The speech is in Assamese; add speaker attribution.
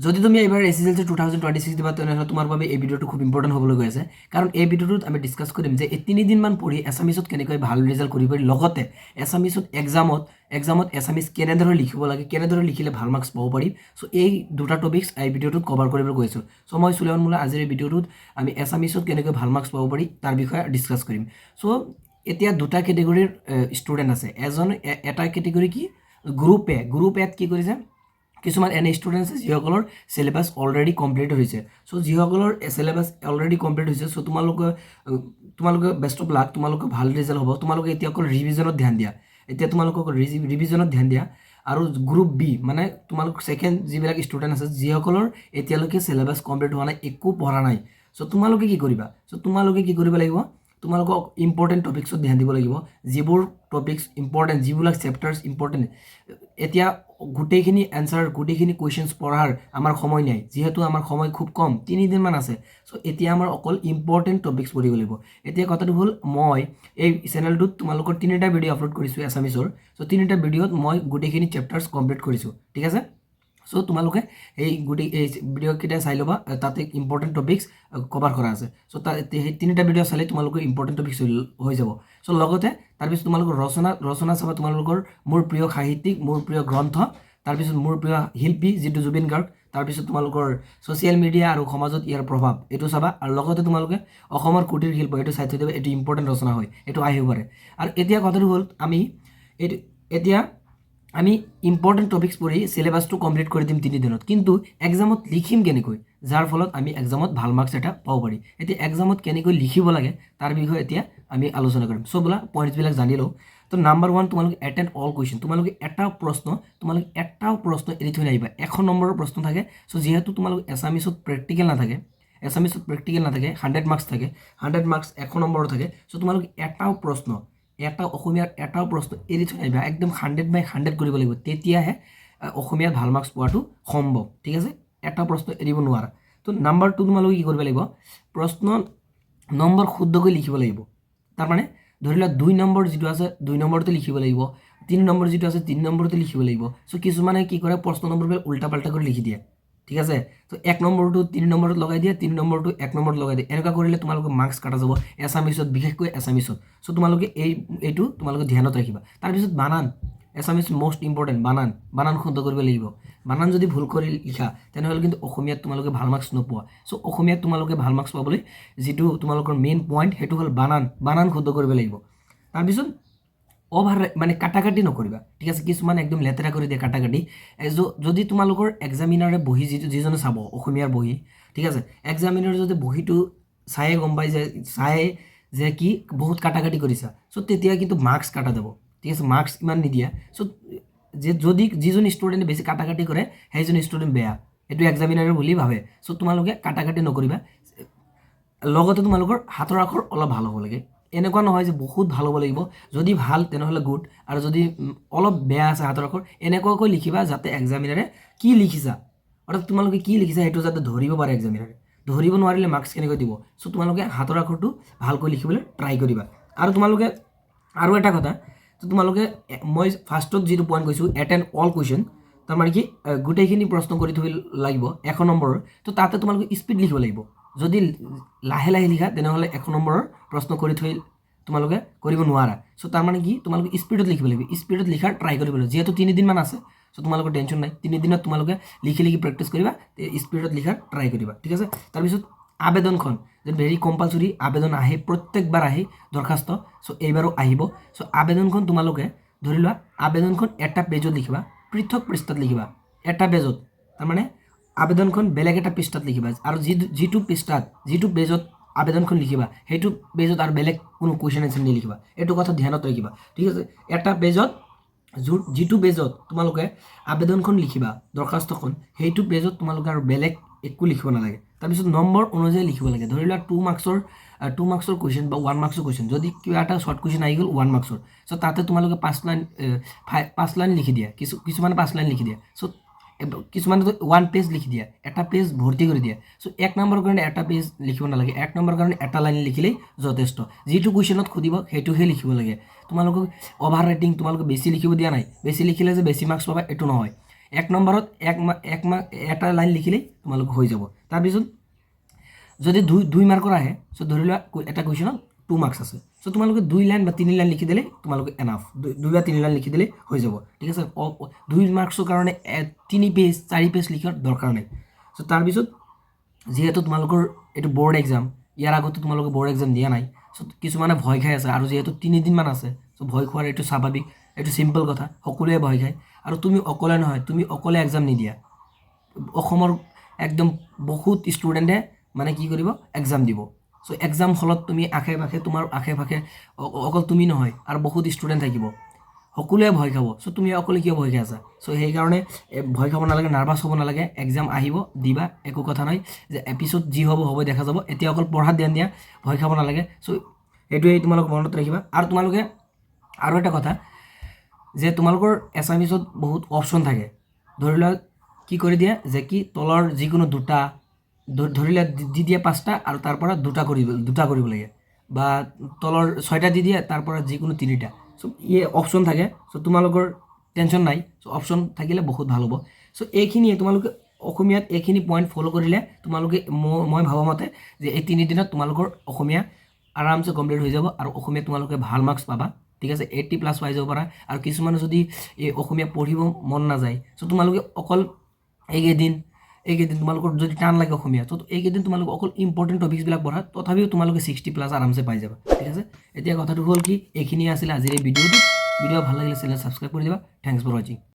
Speaker 1: যদি তুমি এবাৰ SSLC 2026 দিবা তেনেহ'লে তোমাৰ বাবে এই ভিডিঅ'টো খুব ইম্পৰ্টেণ্ট হ'বলৈ গৈ আছে কাৰণ এই ভিডিঅ'টোত আমি ডিছকাছ কৰিম যে এই 3 দিনমান পঢ়ি এছামিছত কেনেকৈ ভাল ৰিজাল্ট কৰিব পাৰি লগতে এছামিছত এক্সামত এছামিছ কেনেদৰে লিখিব লাগে কেনেদৰে লিখিলে ভাল মাৰ্কছ পাব পাৰি চ' এই দুটা টপিকছ এই ভিডিঅ'টোত কভাৰ কৰিবলৈ গৈ আছোঁ চ' মই সুলেমান মোল্লা আজিৰ এই ভিডিঅ'টোত আমি এছামিছত কেনেকৈ ভাল মাৰ্কছ পাব পাৰি তাৰ বিষয়ে ডিছকাছ কৰিম চ' এতিয়া দুটা কেটেগৰীৰ ষ্টুডেণ্ট আছে এটা কেটেগৰী কি গ্ৰুপ এত কি কৰিছে কিছুমান এনে ষ্টুডেণ্টছ আছে যিসকলৰ চিলেবাছ অলৰেডি কমপ্লিট হৈছে চ' যিসকলৰ চিলেবাছ অলৰেডি কমপ্লিট হৈছে চ' তোমালোকে বেষ্ট অফ লাক তোমালোকে ভাল ৰিজাল্ট হ'ব তোমালোকে এতিয়া অকল ৰিভিজনত ধ্যান দিয়া এতিয়া তোমালোকক ৰিভিজনত ধ্যান দিয়া আৰু গ্ৰুপ বি মানে তোমালোক ছেকেণ্ড যিবিলাক ষ্টুডেণ্ট আছে যিসকলৰ এতিয়ালৈকে চিলেবাছ কমপ্লিট হোৱা নাই একো পঢ়া নাই চ' তোমালোকে কি কৰিবা চ' তোমালোকে কি কৰিব লাগিব তোমালোকক ইম্পৰ্টেণ্ট টপিকছত ধ্যান দিব লাগিব যিবোৰ টপিকছ ইম্পৰ্টেণ্ট যিবিলাক চেপ্টাৰ্ছ ইম্পৰ্টেণ্ট এতিয়া গোটেইখিনি এনচাৰ গোটেইখিনি কুৱেশ্যনছ পঢ়াৰ আমাৰ সময় নাই যিহেতু আমাৰ সময় খুব কম 3 দিনমান আছে চ' এতিয়া আমাৰ অকল ইম্পৰ্টেণ্ট টপিকছ পঢ়িব লাগিব এতিয়া কথাটো হ'ল মই এই চেনেলটোত তোমালোকৰ 3টা ভিডিঅ' আপলোড কৰিছোঁ এছামিছৰ চ' 3টা ভিডিঅ'ত মই গোটেইখিনি চেপ্টাৰ্ছ কমপ্লিট কৰিছোঁ ঠিক আছে চ' তোমালোকে এই ভিডিঅ'কেইটা চাই ল'বা তাতে ইম্পৰ্টেণ্ট টপিকছ কভাৰ কৰা আছে চ' সেই 3টা ভিডিঅ' চালে তোমালোকৰ ইম্পৰ্টেণ্ট টপিকছ হৈ যাব চ' লগতে তাৰপিছত তোমালোকৰ ৰচনা চাবা তোমালোকৰ মোৰ প্ৰিয় সাহিত্যিক মোৰ প্ৰিয় গ্ৰন্থ তাৰপিছত মোৰ প্ৰিয় শিল্পী যিটো জুবিন গাৰ্গ তাৰপিছত তোমালোকৰ ছ'চিয়েল মিডিয়া আৰু সমাজত ইয়াৰ প্ৰভাৱ এইটো চাবা আৰু লগতে তোমালোকে অসমৰ কুটিৰ শিল্প এইটো চাই থৈ দিবা এইটো ইম্পৰ্টেণ্ট ৰচনা হয় এইটো আহিব পাৰে আৰু এতিয়া কথাটো হ'ল এতিয়া আমি ইম্পৰ্টেণ্ট টপিকছ পঢ়ি চিলেবাছটো কমপ্লিট কৰি দিম 3 দিনত কিন্তু এক্সামত লিখিম কেনেকৈ যাৰ ফলত আমি এক্সামত ভাল মাৰ্কছ এটা পাব পাৰি এতিয়া এক্সামত কেনেকৈ লিখিব লাগে তাৰ বিষয়ে এতিয়া আমি আলোচনা কৰিম চ' বোলা পইণ্টছবিলাক জানি লওঁ তো নাম্বাৰ 1 তোমালোকে এটেণ্ড অল কুৱেশ্যন তোমালোকে এটাও প্ৰশ্ন এৰি থৈ নাহিবা 100 নম্বৰৰ প্ৰশ্ন থাকে চ' যিহেতু তোমালোকে এছামিছত প্ৰেক্টিকেল নাথাকে 100 মাৰ্কছ থাকে 100 মাৰ্কছ 100 নম্বৰৰ থাকে চ' তোমালোকে অসমীয়াৰ এটাও প্ৰশ্ন এৰি থৈ নাহিবা একদম 100/100 কৰিব লাগিব তেতিয়াহে অসমীয়াত ভাল মাৰ্কছ পোৱাটো সম্ভৱ ঠিক আছে এটা প্ৰশ্ন এৰিব নোৱাৰা তো নাম্বাৰ 2 তোমালোকে কি কৰিব লাগিব প্ৰশ্ন নম্বৰ শুদ্ধকৈ লিখিব লাগিব তাৰমানে ধৰি লোৱা 2 নম্বৰ যিটো আছে 2 নম্বৰতে লিখিব লাগিব 3 নম্বৰ যিটো আছে 3 নম্বৰতে লিখিব লাগিব চ' কিছুমানে কি কৰে প্ৰশ্ন নম্বৰবিলাক উল্টা পাল্টা কৰি লিখি দিয়ে ঠিক আছে তো 1 নম্বৰটো 3 নম্বৰত লগাই দিয়ে 3 নম্বৰটো 1 নম্বৰত লগাই দিয়ে এনেকুৱা কৰিলে তোমালোকৰ মাৰ্কছ কাটা যাব এছামিছত বিশেষকৈ এছামিছত চ' তোমালোকে এইটো তোমালোকে ধ্যানত ৰাখিবা তাৰপিছত বানান এছামিছ মষ্ট ইম্পৰ্টেণ্ট বানান শুদ্ধ কৰিব লাগিব বানান যদি ভুল কৰি লিখা তেনেহ'লে কিন্তু অসমীয়াত তোমালোকে ভাল মাৰ্কছ নোপোৱা চ' অসমীয়াত তোমালোকে ভাল মাৰ্কছ পাবলৈ যিটো তোমালোকৰ মেইন পইণ্ট সেইটো হ'ল বানান শুদ্ধ কৰিব লাগিব তাৰপিছত মানে কাটাকাটি নকৰিবা ঠিক আছে কিছুমান একদম লেতেৰা কৰি দিয়ে কাটাকাটি যদি তোমালোকৰ এক্সামিনাৰে বহি যিজনে চাব অসমীয়াৰ বহি ঠিক আছে এক্সামিনাৰ যদি বহিটো চায়ে গম পাই যে কি বহুত কাটাকাটি কৰিছা চ' তেতিয়া কিন্তু মাৰ্কছ কাটা যাব ঠিক আছে মাৰ্কছ ইমান নিদিয়া চ' যদি যিজন ষ্টুডেণ্টে বেছি কাটাকাটি কৰে সেইজন ষ্টুডেণ্ট বেয়া এইটো এক্সামিনাৰে বুলি ভাবে চ' তোমালোকে কাটাকাটি নকৰিবা লগতে তোমালোকৰ হাতৰ আখৰ অলপ ভাল হ'ব লাগে এনেকুৱা নহয় যে বহুত ভাল হ'ব লাগিব যদি ভাল তেনেহ'লে গুড আৰু যদি অলপ বেয়া আছে হাতৰ আখৰ এনেকুৱাকৈ লিখিবা যাতে এক্সামিনাৰে কি লিখিছা অৰ্থাৎ তোমালোকে কি লিখিছা সেইটো যাতে ধৰিব পাৰে এক্সামিনাৰে ধৰিব নোৱাৰিলে মাৰ্কছ কেনেকৈ দিব চ' তোমালোকে হাতৰ আখৰটো ভালকৈ লিখিবলৈ ট্ৰাই কৰিবা আৰু তোমালোকে আৰু এটা কথা তো তোমালোকে মই ফাৰ্ষ্টত যিটো পইণ্ট কৈছোঁ এটেণ্ড অল কুৱেশ্যন তাৰমানে কি গোটেইখিনি প্ৰশ্ন কৰি থৈ লাগিব 100 নম্বৰৰ তো তাতে তোমালোকে স্পীড লিখিব লাগিব যদি লাহে লিখা তেনেহ'লে 100 নম্বৰৰ প্ৰশ্ন কৰি থৈ তোমালোকে কৰিব নোৱাৰা চ' তাৰমানে কি তোমালোকে স্পীডত লিখিব লাগিব স্পীডত লিখাৰ ট্ৰাই কৰিব লাগিব যিহেতু 3 দিনমান আছে চ' তোমালোকৰ টেনশ্যন নাই 3 দিনত তোমালোকে লিখি প্ৰেক্টিছ কৰিবা স্পীডত লিখাৰ ট্ৰাই কৰিবা ঠিক আছে তাৰপিছত আবেদনখন যে ভেৰি কম্পালচৰি আবেদন আহে প্ৰত্যেকবাৰ আহে দৰখাস্ত চ' এইবাৰো আহিব চ' আবেদনখন তোমালোকে ধৰি লোৱা আবেদনখন এটা পেজত লিখিবা পৃথক পৃষ্ঠাত লিখিবা এটা পেজত তাৰমানে আবেদনখন বেলেগ এটা পৃষ্ঠাত লিখিবা আৰু যিটো পেজত আবেদনখন লিখিবা সেইটো পেজত আৰু বেলেগ কোনো কুৱেশ্যন এনচাৰ নিলিখিবা এইটো কথা ধ্যানত ৰাখিবা ঠিক আছে এটা পেজত যিটো পেজত তোমালোকে আবেদনখন লিখিবা দৰখাস্তখন সেইটো পেজত তোমালোকে আৰু বেলেগ একো লিখিব নালাগে তাৰপিছত নম্বৰ অনুযায়ী লিখিব লাগে ধৰি লোৱা 2 মাৰ্কছৰ কুৱেশ্যন বা 1 মাৰ্কছৰ কুৱেশ্যন যদি কিবা এটা শ্বৰ্ট কুৱেশ্যন আহি গ'ল 1 মাৰ্কছৰ চ' তাতে তোমালোকে 5 লাইন লিখি দিয়া কিছুমানে 5 লাইন লিখি দিয়া চ' কিছুমানে 1 পেজ লিখি দিয়া এটা পেজ ভৰ্তি কৰি দিয়া চ' 1 নম্বৰৰ কাৰণে এটা পেজ লিখিব নালাগে 1 নম্বৰৰ কাৰণে এটা লাইন লিখিলেই যথেষ্ট যিটো কুৱেশ্যনত সুধিব সেইটোহে লিখিব লাগে তোমালোকক অভাৰ ৰাইটিং তোমালোকে বেছি লিখিব দিয়া নাই বেছি লিখিলে যে বেছি মাৰ্কছ পাবা এইটো নহয় 1 নম্বৰত এটা লাইন লিখিলেই তোমালোক হৈ যাব। তাৰপিছত যদি 2 মাৰ্কৰ আহে, চ' ধৰি লোৱা এটা কুৱেশ্যনত 2 মাৰ্কছ আছে, চ' তোমালোকে 2 লাইন বা 3 লাইন লিখি দিলে তোমালোকে এনাফ, 2 বা 3 লাইন লিখি দিলে হৈ যাব, ঠিক আছে। 2 মাৰ্কছৰ কাৰণে 3 পেজ 4 পেজ লিখাৰ দৰকাৰ নাই। চ' তাৰপিছত যিহেতু তোমালোকৰ এইটো বৰ্ড এক্সাম, ইয়াৰ আগতো তোমালোকে বৰ্ড এক্সাম দিয়া নাই, চ' কিছুমানে ভয় খাই আছে, আৰু যিহেতু 3 দিনমান আছে, চ' ভয় খোৱাৰ এইটো স্বাভাৱিক, এইটো চিম্পল কথা, সকলোৱে ভয় খায়। আৰু তুমি অকলে নহয়, তুমি অকলে এক্সাম নিদিয়া, অসমৰ একদম বহুত ষ্টুডেণ্টে মানে কি কৰিব, এক্সাম দিব। চ' এক্সাম হলত তুমি তোমাৰ আশে পাশে অকল তুমি নহয় আৰু বহুত ষ্টুডেণ্ট থাকিব, সকলোৱে ভয় খাব। চ' তুমি অকলে কিয় ভয় খাই আছা? চ' সেইকাৰণে ভয় খাব নালাগে, নাৰ্ভাছ হ'ব নালাগে, এক্সাম আহিব দিবা, একো কথা নাই, যে এপিছত যি হ'ব দেখা যাব, এতিয়া অকল পঢ়াত ধ্যান দিয়া, ভয় খাব নালাগে। চ' সেইটোৱেই তোমালোক মনত ৰাখিবা। আৰু তোমালোকে আৰু এটা কথা, যে তোমালোকৰ এছামিছত বহুত অপশ্যন থাকে, ধৰি লোৱা কি কৰি দিয়ে, যে কি তলৰ যিকোনো দুটা ধৰি লোৱা দি দিয়ে 5টা, আৰু তাৰ পৰা দুটা কৰিব লাগে, বা তলৰ 6টা দি দিয়ে, তাৰ পৰা যিকোনো 3টা। চ' অপশ্যন থাকে, চ' তোমালোকৰ টেনশ্যন নাই, চ' অপশ্যন থাকিলে বহুত ভাল হ'ব। চ' এইখিনিয়ে তোমালোকে অসমীয়াত এইখিনি পইণ্ট ফ'ল' কৰিলে তোমালোকে মই ভবা মতে যে এই 3 দিনত তোমালোকৰ অসমীয়া আৰামছে কমপ্লিট হৈ যাব, আৰু অসমীয়া তোমালোকে ভাল মাৰ্কছ পাবা, ঠিক আছে, 80+ পাই যাব পাৰা। আৰু কিছুমানে যদি এই অসমীয়া পঢ়িব মন নাযায়, চ' তোমালোকে অকল এইকেইদিন তোমালোকৰ যদি টান লাগে অসমীয়া, ত' এইকেইদিন তোমালোকে অকল ইম্পৰ্টেণ্ট টপিকছবিলাক পঢ়া, তথাপিও তোমালোকে 60+ আৰামছে পাই যাবা, ঠিক আছে। এতিয়া কথাটো হ'ল কি, এইখিনিয়ে আছিলে আজিৰ এই ভিডিঅ' ভাল লাগিলে চেনেল ছাবস্ক্ৰাইব কৰি দিবা। থেংকছ ফৰ ৱাচিং।